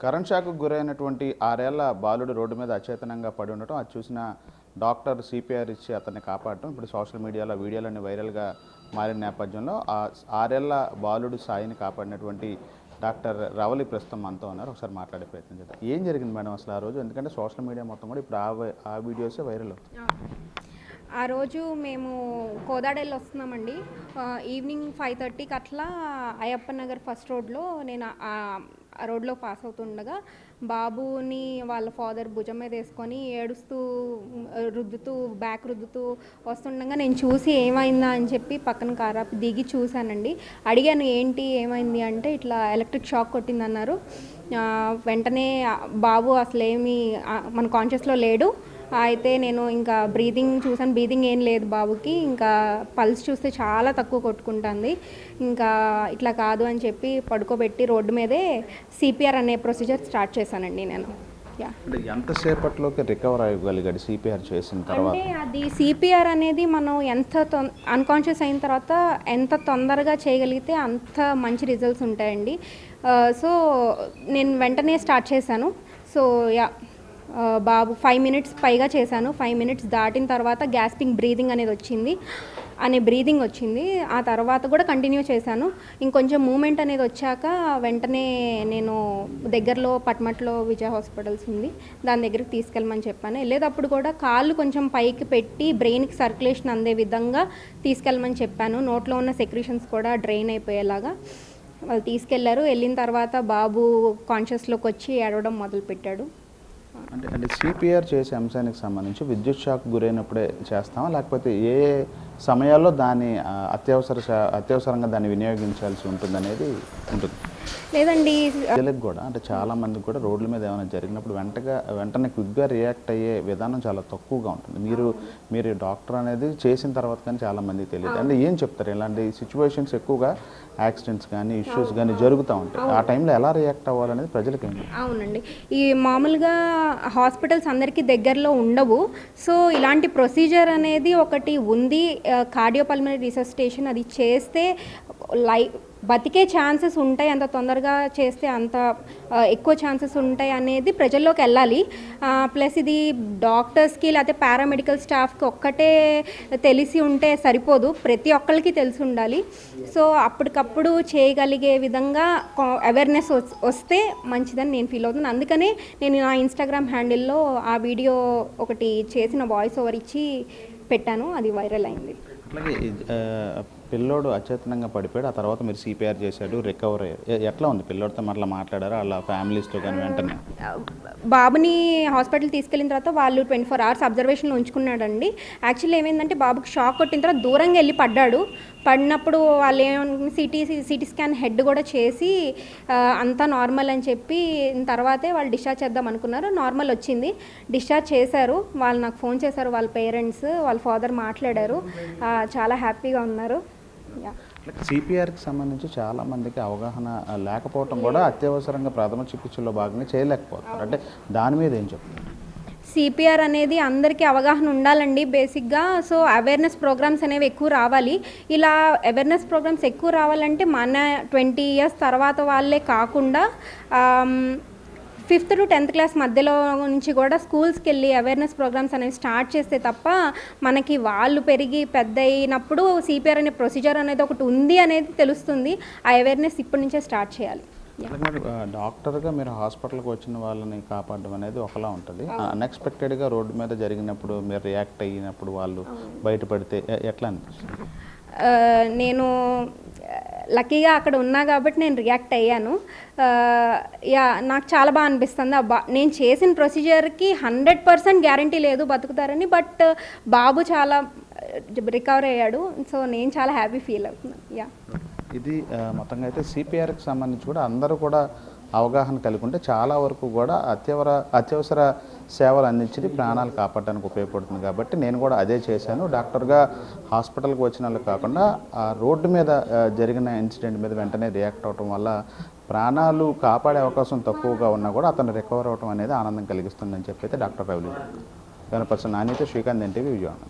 Current షాక్కు గురైనటువంటి 6 ఏళ్ల బాలుడు రోడ్డు మీద అచేతనంగా పడి ఉండటం, అది చూసిన డాక్టర్ సిపిఆర్ ఇచ్చి అతన్ని కాపాడటం ఇప్పుడు సోషల్ మీడియాలో వీడియోలన్నీ వైరల్గా మారిన నేపథ్యంలో ఆ 6 ఏళ్ల బాలుడు సాయిని కాపాడినటువంటి డాక్టర్ రవలి ప్రస్తుతం మనతో ఉన్నారు. ఒకసారి మాట్లాడే ప్రయత్నం చేద్దాం. ఏం జరిగింది మేడం అసలు ఆ రోజు? ఎందుకంటే సోషల్ మీడియా మొత్తం కూడా ఇప్పుడు ఆ వీడియోసే వైరల్ అవుతుంది. ఆ రోజు మేము కోదాడెళ్ళి వస్తున్నామండి. ఈవినింగ్ 5:30కి అట్లా అయ్యప్ప నగర్ ఫస్ట్ రోడ్లో నేను ఆ రోడ్లో పాస్ అవుతుండగా బాబుని వాళ్ళ ఫాదర్ భుజం మీద వేసుకొని ఏడుస్తూ బ్యాక్ రుద్దుతూ వస్తుండగా నేను చూసి ఏమైందా అని చెప్పి పక్కన కారాపి దిగి చూశానండి. అడిగాను ఏంటి ఏమైంది అంటే ఇట్లా ఎలక్ట్రిక్ షాక్ కొట్టిందన్నారు. వెంటనే బాబు అసలేమి మన కాన్షియస్లో లేడు. అయితే నేను ఇంకా బ్రీదింగ్ చూసాను, బ్రీదింగ్ ఏం లేదు బాబుకి. ఇంకా పల్స్ చూస్తే చాలా తక్కువ కొట్టుకుంటుంది. ఇంకా ఇట్లా కాదు అని చెప్పి పడుకోబెట్టి రోడ్డు మీదే సిపిఆర్ అనే ప్రొసీజర్ స్టార్ట్ చేశానండి నేను. ఎంతసేపట్లోకి రికవర్ అవ్వగలిగాడు సిపిఆర్ చేసిన తర్వాత? అంటే అది సిపిఆర్ అనేది మనం అన్కాన్షియస్ అయిన తర్వాత ఎంత తొందరగా చేయగలిగితే అంత మంచి రిజల్ట్స్ ఉంటాయండి. సో నేను వెంటనే స్టార్ట్ చేశాను. సో బాబు 5 minutes పైగా చేశాను. 5 minutes దాటిన తర్వాత గ్యాస్పింగ్ బ్రీదింగ్ అనేది వచ్చింది. ఆ తర్వాత కూడా కంటిన్యూ చేశాను. ఇంకొంచెం మూమెంట్ అనేది వచ్చాక వెంటనే నేను దగ్గరలో పట్మట్లో విజయ హాస్పిటల్స్ ఉంది, దాని దగ్గరికి తీసుకెళ్ళమని చెప్పాను. వెళ్ళేటప్పుడు కూడా కాళ్ళు కొంచెం పైకి పెట్టి బ్రెయిన్కి సర్క్యులేషన్ అందే విధంగా తీసుకెళ్ళమని చెప్పాను. నోట్లో ఉన్న సెక్రీషన్స్ కూడా డ్రైన్ అయిపోయేలాగా వాళ్ళు తీసుకెళ్లారు. వెళ్ళిన తర్వాత బాబు కాన్షియస్లోకి వచ్చి ఏడవడం మొదలుపెట్టాడు. అంటే సిపిఆర్ చేసే అంశానికి సంబంధించి విద్యుత్ షాక్ గురైనప్పుడే చేస్తామా, లేకపోతే ఏ సమయాల్లో దాన్ని అత్యవసరంగా దాన్ని వినియోగించాల్సి ఉంటుందనేది ఉంటుంది? లేదండి, ప్రజలకు కూడా అంటే చాలా మందికి కూడా రోడ్ల మీద ఏమైనా జరిగినప్పుడు వెంటనే క్విక్గా రియాక్ట్ అయ్యే విధానం చాలా తక్కువగా ఉంటుంది. మీరు డాక్టర్ అనేది చేసిన తర్వాత కానీ చాలా మందికి తెలియదు. అంటే ఏం చెప్తారు? ఇలాంటి సిచ్యువేషన్స్ ఎక్కువగా యాక్సిడెంట్స్ కానీ ఇష్యూస్ కానీ జరుగుతూ ఉంటాయి. ఆ టైంలో ఎలా రియాక్ట్ అవ్వాలనేది ప్రజలకి ఏంటి? అవునండి, ఈ మామూలుగా హాస్పిటల్స్ అందరికీ దగ్గరలో ఉండవు. సో ఇలాంటి ప్రొసీజర్ అనేది ఒకటి ఉంది, కార్డియోపల్మనరీ రిససిటేషన్. అది చేస్తే బతికే ఛాన్సెస్ ఉంటాయి, అంత తొందరగా చేస్తే అంత ఎక్కువ ఛాన్సెస్ ఉంటాయి అనేది ప్రజల్లోకి వెళ్ళాలి. ప్లస్ ఇది డాక్టర్స్కి లేకపోతే పారామెడికల్ స్టాఫ్కి ఒక్కటే తెలిసి ఉంటే సరిపోదు, ప్రతి ఒక్కరికి తెలిసి ఉండాలి. సో అప్పటికప్పుడు చేయగలిగే విధంగా అవేర్నెస్ వస్తే మంచిదని నేను ఫీల్ అవుతున్నాను. అందుకనే నేను నా ఇన్స్టాగ్రామ్ హ్యాండిల్లో ఆ వీడియో ఒకటి చేసిన వాయిస్ ఓవర్ ఇచ్చి పెట్టాను, అది వైరల్ అయింది. అట్లాగే పిల్లోడు అచేతనంగా పడిపోయాడు, ఆ తర్వాత మీరు సిపిఆర్ చేశాడు, రికవర్ అయ్యారు. ఎట్లా ఉంది? పిల్లోడితో మరలా మాట్లాడారా వాళ్ళ ఫ్యామిలీస్తో కానీ? వెంటనే బాబుని హాస్పిటల్ తీసుకెళ్ళిన తర్వాత వాళ్ళు 24 hours అబ్జర్వేషన్లో ఉంచుకున్నాడండి. యాక్చువల్లీ ఏమైందంటే బాబుకి షాక్ కొట్టిన తర్వాత దూరంగా వెళ్ళి పడినప్పుడు వాళ్ళు సిటీ స్కాన్ హెడ్ కూడా చేసి అంతా నార్మల్ అని చెప్పి తర్వాతే వాళ్ళు డిశ్చార్జ్ చేద్దాం అనుకున్నారు. నార్మల్ వచ్చింది, డిశ్చార్జ్ చేశారు. వాళ్ళు నాకు ఫోన్ చేశారు, వాళ్ళ పేరెంట్స్ వాళ్ళ ఫాదర్ మాట్లాడారు, చాలా హ్యాపీగా ఉన్నారు. సిపిఆర్కి సంబంధించి చాలా మందికి అవగాహన లేకపోవటం కూడా అత్యవసరంగా ప్రథమ చికిత్సలో భాగంగా చేయలేకపోతారు. అంటే దాని మీద ఏం చెప్తారు? సిపిఆర్ అనేది అందరికీ అవగాహన ఉండాలండి బేసిక్గా. సో అవేర్నెస్ ప్రోగ్రామ్స్ అనేవి ఎక్కువ రావాలి. ఇలా అవేర్నెస్ ప్రోగ్రామ్స్ ఎక్కువ రావాలంటే మన 20 years తర్వాత వాళ్ళే కాకుండా 5th to 10th class మధ్యలో నుంచి కూడా స్కూల్స్కి వెళ్ళి అవేర్నెస్ ప్రోగ్రామ్స్ అనేవి స్టార్ట్ చేస్తే తప్ప మనకి వాళ్ళు పెరిగి పెద్ద అయినప్పుడు సిపిఆర్ అనే ప్రొసీజర్ అనేది ఒకటి ఉంది అనేది తెలుస్తుంది. ఆ అవేర్నెస్ ఇప్పటి నుంచే స్టార్ట్ చేయాలి. డాక్టర్గా మీరు హాస్పిటల్కి వచ్చిన వాళ్ళని కాపాడడం అనేది ఒకలా ఉంటుంది. అన్ఎక్స్పెక్టెడ్గా రోడ్డు మీద జరిగినప్పుడు మీరు రియాక్ట్ అయినప్పుడు వాళ్ళు బయటపడితే ఎట్లా అనిపిస్తుంది? నేను లక్కీగా అక్కడ ఉన్నా కాబట్టి నేను రియాక్ట్ అయ్యాను. నాకు చాలా బాగా అనిపిస్తుంది. నేను చేసిన ప్రొసీజర్కి 100% గ్యారంటీ లేదు బతుకుతారని, బట్ బాబు చాలా రికవర్ అయ్యాడు. సో నేను చాలా హ్యాపీ ఫీల్ అవుతున్నాను. ఇది మొత్తంగా అయితే సిపిఆర్కి సంబంధించి కూడా అందరూ కూడా అవగాహన కలిగి ఉంటే చాలా వరకు కూడా అత్యవసర సేవలు అందించి ప్రాణాలు కాపాడడానికి ఉపయోగపడుతుంది. కాబట్టి నేను కూడా అదే చేశాను. డాక్టర్గా హాస్పిటల్కి వచ్చిన వాళ్ళు కాకుండా ఆ రోడ్డు మీద జరిగిన ఇన్సిడెంట్ మీద వెంటనే రియాక్ట్ అవడం వల్ల ప్రాణాలు కాపాడే అవకాశం తక్కువగా ఉన్నా కూడా అతను రికవర్ అవడం అనేది ఆనందం కలిగిస్తుందని చెప్పి అయితే డాక్టర్ రవలి. 100% నాణ్యత శ్రీకాంత్ ఎన్టీవీ విజయవాడ.